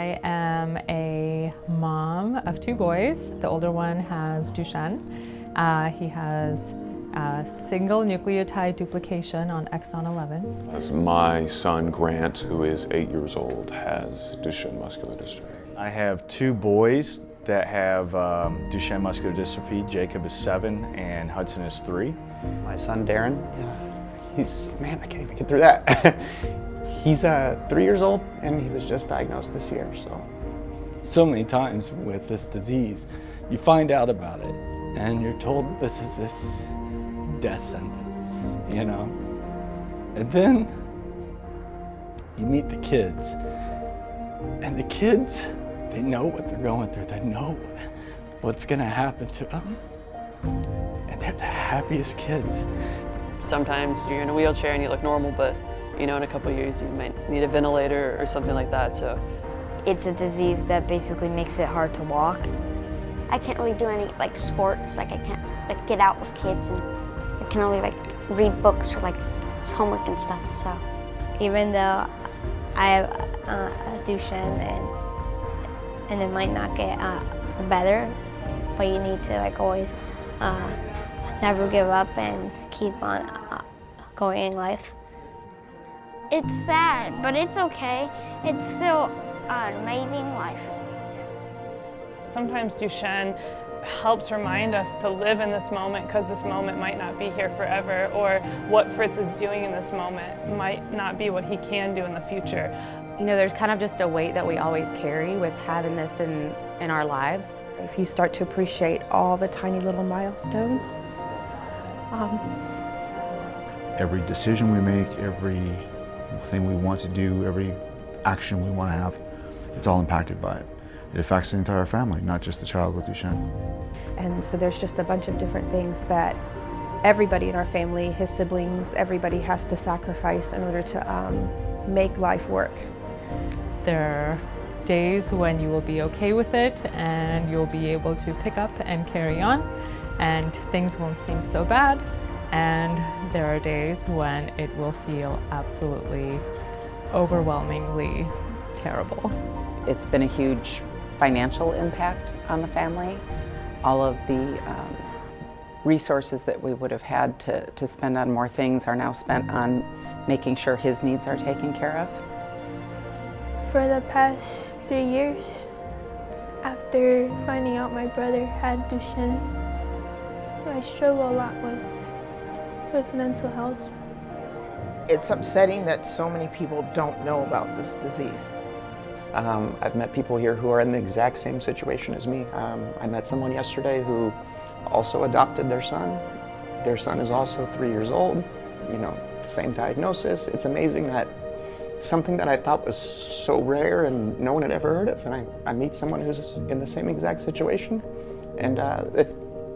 I am a mom of 2 boys. The older one has Duchenne. He has single nucleotide duplication on exon 11. As my son Grant, who is 8 years old, has Duchenne muscular dystrophy. I have 2 boys that have Duchenne muscular dystrophy. Jacob is 7 and Hudson is 3. My son Darren, man, I can't even get through that. He's 3 years old and he was just diagnosed this year. So many times with this disease, you find out about it and you're told this is this death sentence, you know? And then you meet the kids, and the kids, they know what they're going through. They know what's gonna happen to them. And they're the happiest kids. Sometimes you're in a wheelchair and you look normal, but you know, in a couple of years you might need a ventilator or something like that. So it's a disease that basically makes it hard to walk. I can't really do any sports. I can't get out with kids, and I can only read books or it's homework and stuff. So even though I have Duchenne and it might not get better, but you need to always never give up and keep on going in life. it's sad, but it's okay. It's still an amazing life. Sometimes Duchenne helps remind us to live in this moment, because this moment might not be here forever, or what Fritz is doing in this moment might not be what he can do in the future. You know, there's kind of just a weight that we always carry with having this in our lives. If you start to appreciate all the tiny little milestones. Every decision we make, every thing we want to do, every action we want to have, it's all impacted by it. It affects the entire family, not just the child with Duchenne. And so there's just a bunch of different things that everybody in our family, his siblings, everybody has to sacrifice in order to make life work. There are days when you will be okay with it and you'll be able to pick up and carry on, and things won't seem so bad. And there are days when it will feel absolutely overwhelmingly terrible. It's been a huge financial impact on the family. All of the resources that we would have had to spend on more things are now spent on making sure his needs are taken care of. For the past 3 years, after finding out my brother had Duchenne, I struggle a lot with mental health. It's upsetting that so many people don't know about this disease. I've met people here who are in the exact same situation as me. I met someone yesterday who also adopted their son. Their son is also 3 years old, you know, same diagnosis. It's amazing that something that I thought was so rare and no one had ever heard of, and I meet someone who's in the same exact situation, and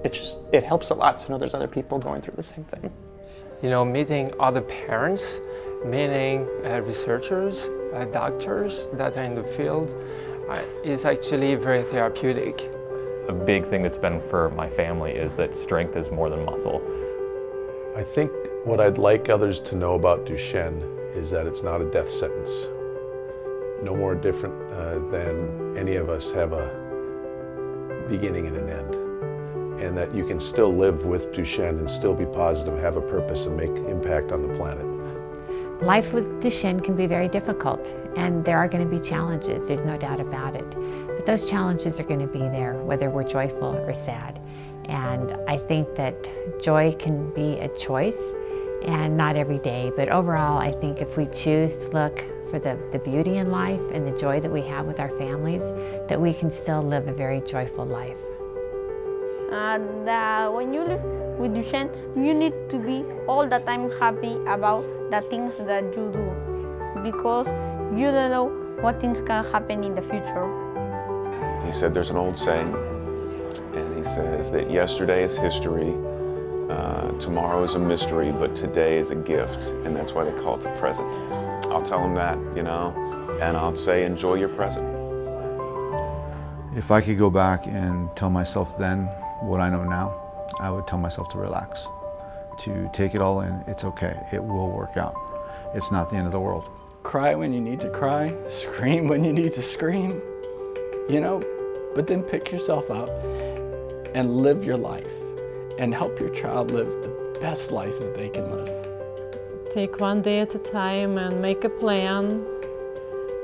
it helps a lot to know there's other people going through the same thing. You know, meeting other parents, meeting researchers, doctors that are in the field is actually very therapeutic. A big thing that's been for my family is that strength is more than muscle. I think what I'd like others to know about Duchenne is that it's not a death sentence. No more different than any of us have a beginning and an end. And that you can still live with Duchenne and still be positive, have a purpose, and make impact on the planet. Life with Duchenne can be very difficult, and there are going to be challenges, there's no doubt about it. But those challenges are going to be there, whether we're joyful or sad. And I think that joy can be a choice, and not every day. But overall, I think if we choose to look for the beauty in life and the joy that we have with our families, that we can still live a very joyful life. When you live with Duchenne, you need to be all the time happy about the things that you do, because you don't know what things can happen in the future. He said there's an old saying, and he says that yesterday is history, tomorrow is a mystery, but today is a gift, and that's why they call it the present. I'll tell him that, you know, and I'll say enjoy your present. If I could go back and tell myself then what I know now, I would tell myself to relax, to take it all in. It's okay, it will work out. It's not the end of the world. Cry when you need to cry, scream when you need to scream, you know, but then pick yourself up and live your life and help your child live the best life that they can live. Take one day at a time and make a plan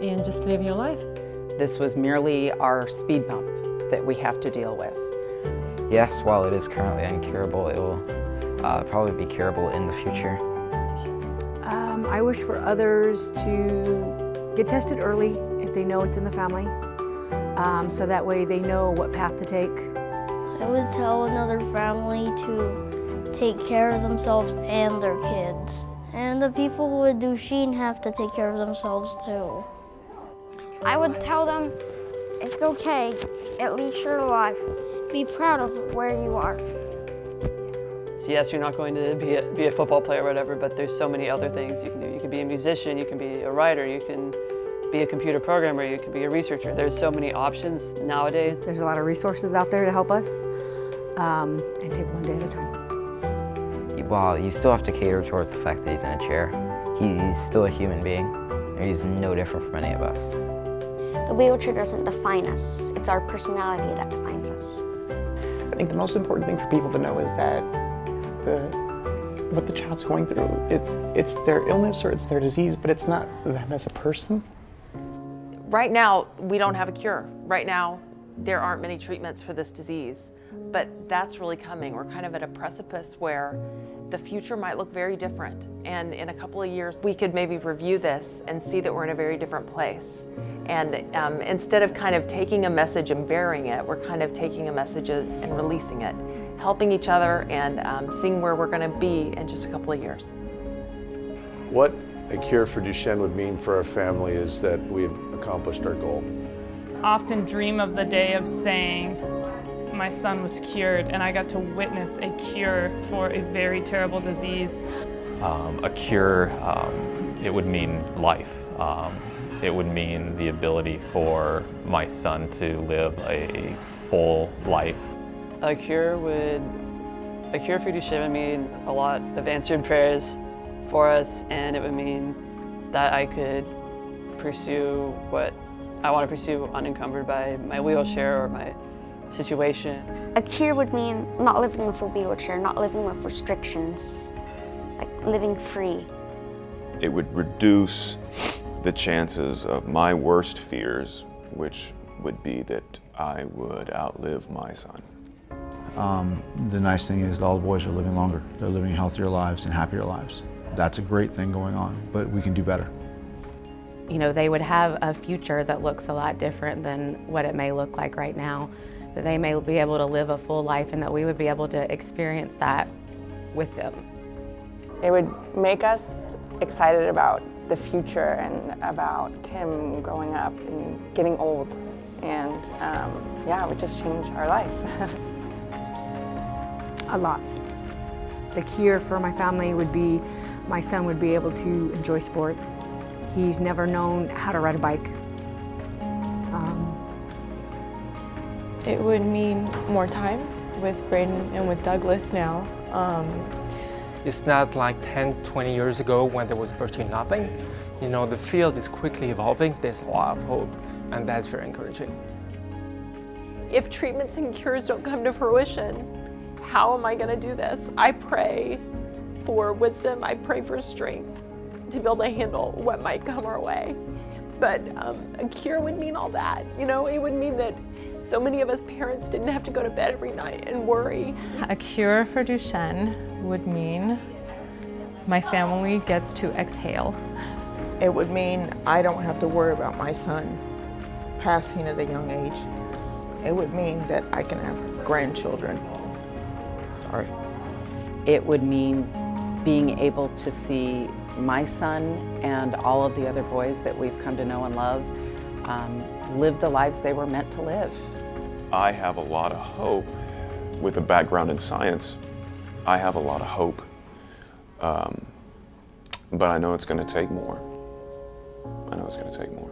and just live your life. This was merely our speed bump that we have to deal with. Yes, while it is currently incurable, it will probably be curable in the future. I wish for others to get tested early if they know it's in the family, so that way they know what path to take. I would tell another family to take care of themselves and their kids. And the people with Duchenne have to take care of themselves too. I would tell them, it's okay, at least you're alive. Be proud of where you are. So yes, you're not going to be a football player or whatever, but there's so many other things you can do. You can be a musician, you can be a writer, you can be a computer programmer, you can be a researcher. There's so many options nowadays. There's a lot of resources out there to help us, and take one day at a time. Well, you still have to cater towards the fact that he's in a chair. He's still a human being, and he's no different from any of us. The wheelchair doesn't define us. It's our personality that defines us. I think the most important thing for people to know is that what the child's going through, it's their illness or it's their disease, but it's not them as a person. Right now, we don't have a cure. Right now, there aren't many treatments for this disease, but that's really coming. We're kind of at a precipice where the future might look very different. And in a couple of years, we could maybe review this and see that we're in a very different place. And instead of kind of taking a message and burying it, we're kind of taking a message and releasing it, helping each other and seeing where we're going to be in just a couple of years. What a cure for Duchenne would mean for our family is that we've accomplished our goal. Often dream of the day of saying, my son was cured, and I got to witness a cure for a very terrible disease. A cure, it would mean life. It would mean the ability for my son to live a full life. A cure for Duchenne would mean a lot of answered prayers for us, and it would mean that I could pursue what I want to pursue unencumbered by my wheelchair or my situation. A cure would mean not living with a wheelchair, not living with restrictions, like living free. It would reduce the chances of my worst fears, which would be that I would outlive my son. The nice thing is all the boys are living longer. They're living healthier lives and happier lives. That's a great thing going on, but we can do better. You know, they would have a future that looks a lot different than what it may look like right now. That they may be able to live a full life and that we would be able to experience that with them. It would make us excited about the future and about him growing up and getting old. And yeah, it would just change our life. A lot. The cure for my family would be my son would be able to enjoy sports. He's never known how to ride a bike. It would mean more time with Braden and with Douglas now. It's not like 10, 20 years ago when there was virtually nothing. You know, the field is quickly evolving. There's a lot of hope, and that's very encouraging. If treatments and cures don't come to fruition, how am I going to do this? I pray for wisdom, I pray for strength to be able to handle what might come our way. But a cure would mean all that. You know, it would mean that so many of us parents didn't have to go to bed every night and worry. A cure for Duchenne would mean my family gets to exhale. It would mean I don't have to worry about my son passing at a young age. It would mean that I can have grandchildren. Sorry. It would mean being able to see my son and all of the other boys that we've come to know and love live the lives they were meant to live. I have a lot of hope. With a background in science, I have a lot of hope. But I know it's going to take more. I know it's going to take more.